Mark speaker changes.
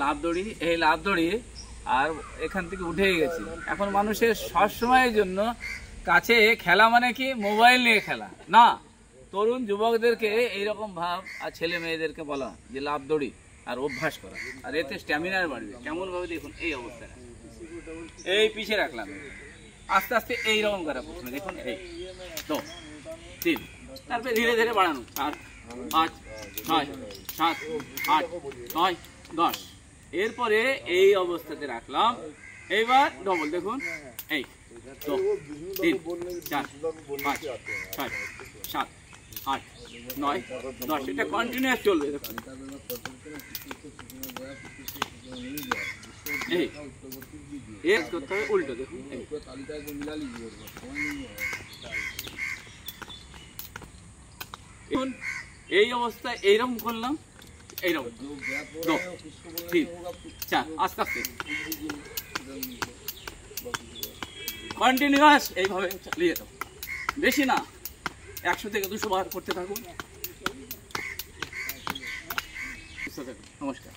Speaker 1: লাভ দড়ি, এই লাভ দড়ি আর এখান থেকে উঠে গেছি। এখন মানুষের সবসময়ের জন্য কাছে খেলা মানে কি মোবাইল নিয়ে খেলা না, তরুণ যুবকদেরকে এইরকম ভাব আর ছেলে মেয়েদেরকে বলা যে লাভ দড়ি আর অভ্যাস করা, আর এতে স্ট্যামিনার বাড়বে। কেমন ভাবে দেখুন এই অবস্থাটা, এই পিছিয়ে রাখলাম, আস্তে আস্তে এইরকম করা, প্রথমে দেখুন এই 2 3, তারপরে ধীরে ধীরে বাড়ানো 4 5 6 7 8 9 10। এরপরে এই অবস্থাতে রাখলাম, এইবার ডবল দেখুন এই 2 3 4 5 6 7 8 9 10। এটা কন্টিনিউয়াস চলবে। দেখুন এই এক করতে হবে উল্টো, দেখুন এই অবস্থায় এইরকম করলাম, এইরকম 2 3 4, আস্তে আস্তে কন্টিনিউয়াস এইভাবে চালিয়ে দাও, বেশি না, 100 থেকে 200 বার করতে থাকুন। নমস্কার।